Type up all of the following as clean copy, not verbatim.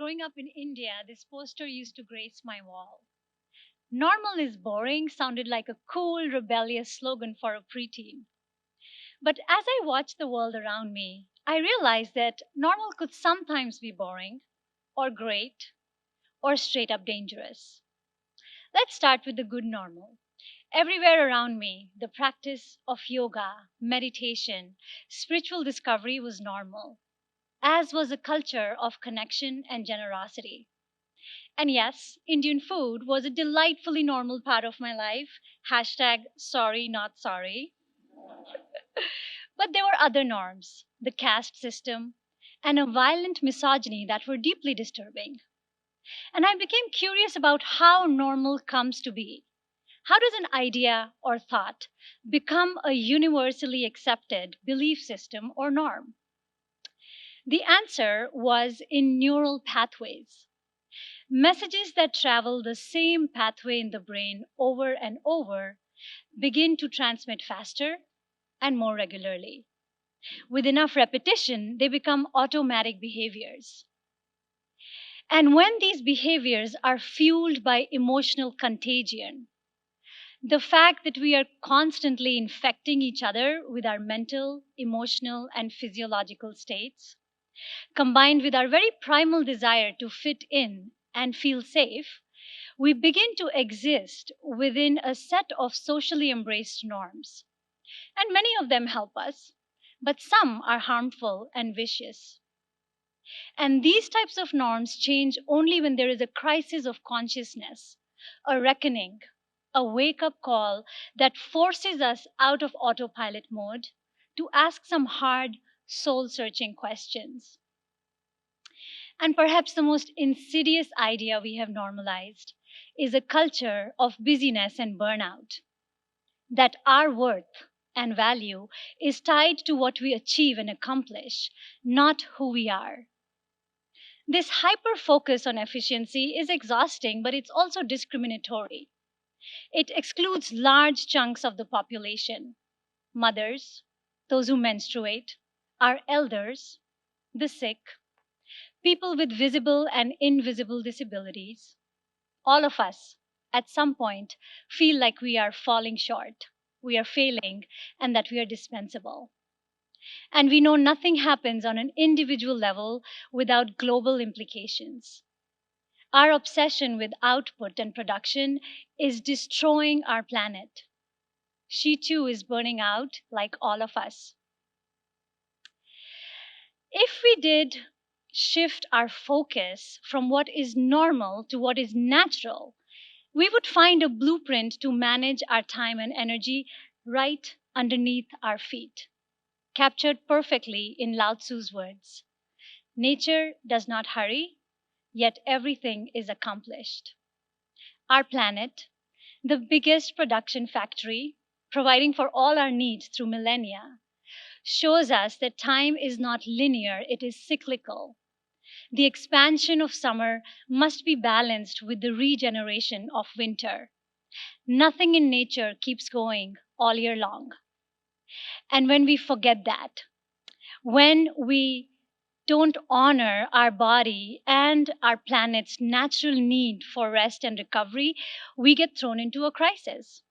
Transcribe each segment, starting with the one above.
growing up in India, this poster used to grace my wall. Normal is boring sounded like a cool, rebellious slogan for a preteen. But as I watched the world around me, I realized that normal could sometimes be boring, or great, or straight up dangerous. Let's start with the good normal. Everywhere around me, the practice of yoga, meditation, spiritual discovery was normal, as was a culture of connection and generosity. And yes, Indian food was a delightfully normal part of my life. Hashtag sorry, not sorry. But there were other norms, the caste system, and a violent misogyny that were deeply disturbing. And I became curious about how normal comes to be. How does an idea or thought become a universally accepted belief system or norm? The answer was in neural pathways. Messages that travel the same pathway in the brain over and over begin to transmit faster and more regularly. With enough repetition, they become automatic behaviors. And when these behaviors are fueled by emotional contagion, the fact that we are constantly infecting each other with our mental, emotional, and physiological states, combined with our very primal desire to fit in and feel safe, we begin to exist within a set of socially embraced norms. And many of them help us, but some are harmful and vicious. And these types of norms change only when there is a crisis of consciousness, a reckoning, a wake up call that forces us out of autopilot mode to ask some hard, soul searching questions. And perhaps the most insidious idea we have normalized is a culture of busyness and burnout, that our worth and value is tied to what we achieve and accomplish, not who we are. This hyper focus on efficiency is exhausting, but it's also discriminatory. It excludes large chunks of the population: mothers, those who menstruate, our elders, the sick, people with visible and invisible disabilities. All of us, at some point, feel like we are falling short, we are failing, and that we are dispensable. And we know nothing happens on an individual level without global implications. Our obsession with output and production is destroying our planet. She too is burning out like all of us. If we did shift our focus from what is normal to what is natural, we would find a blueprint to manage our time and energy right underneath our feet, captured perfectly in Lao Tzu's words: nature does not hurry, yet everything is accomplished. Our planet, the biggest production factory, providing for all our needs through millennia, shows us that time is not linear, it is cyclical. The expansion of summer must be balanced with the regeneration of winter. Nothing in nature keeps going all year long. And when we forget that, when we don't honor our body and our planet's natural need for rest and recovery, we get thrown into a crisis.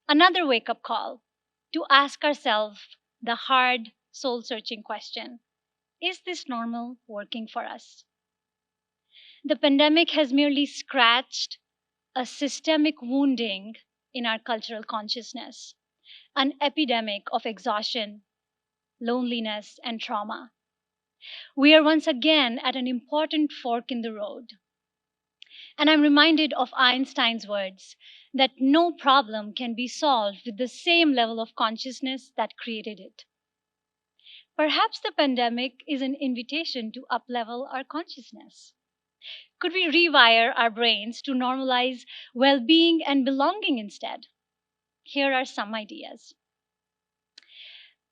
Another wake up call to ask ourselves the hard, soul searching question: is this normal working for us? The pandemic has merely scratched a systemic wounding in our cultural consciousness, an epidemic of exhaustion, loneliness, and trauma. We are once again at an important fork in the road. And I'm reminded of Einstein's words that no problem can be solved with the same level of consciousness that created it. Perhaps the pandemic is an invitation to uplevel our consciousness. Could we rewire our brains to normalize well being and belonging instead? Here are some ideas.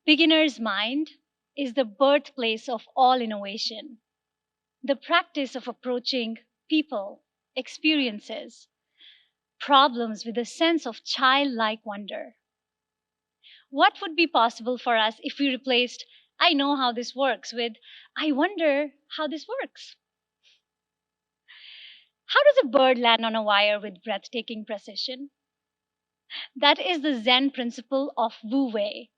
Beginner's mind is the birthplace of all innovation. The practice of approaching people, experiences, problems with a sense of childlike wonder. What would be possible for us if we replaced "I know how this works" with "I wonder how this works"? How does a bird land on a wire with breathtaking precision? That is the Zen principle of Wu Wei,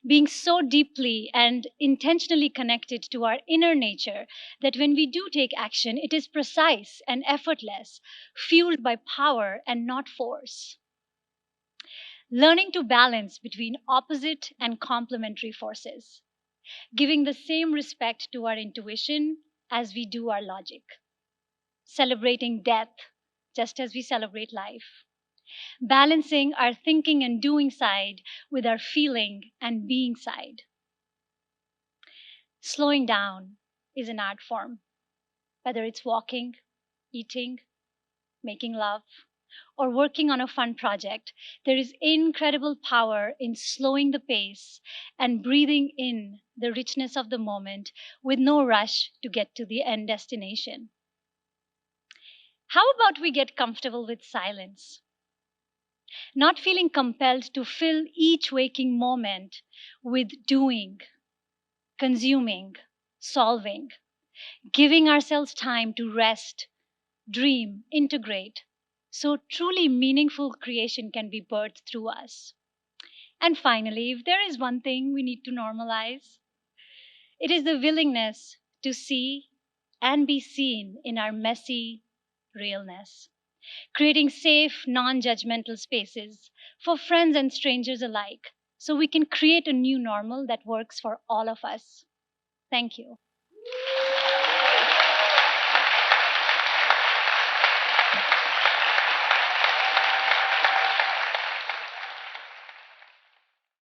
being so deeply and intentionally connected to our inner nature that when we do take action, it is precise and effortless, fueled by power and not force. Learning to balance between opposite and complementary forces, giving the same respect to our intuition as we do our logic, celebrating death just as we celebrate life, balancing our thinking and doing side with our feeling and being side. Slowing down is an art form, whether it's walking, eating, making love, or working on a fun project. There is incredible power in slowing the pace and breathing in the richness of the moment with no rush to get to the end destination. How about we get comfortable with silence? Not feeling compelled to fill each waking moment with doing, consuming, solving, giving ourselves time to rest, dream, integrate. So truly meaningful creation can be birthed through us. And finally, if there is one thing we need to normalize, it is the willingness to see and be seen in our messy realness, creating safe, non judgmental spaces for friends and strangers alike so we can create a new normal that works for all of us. Thank you.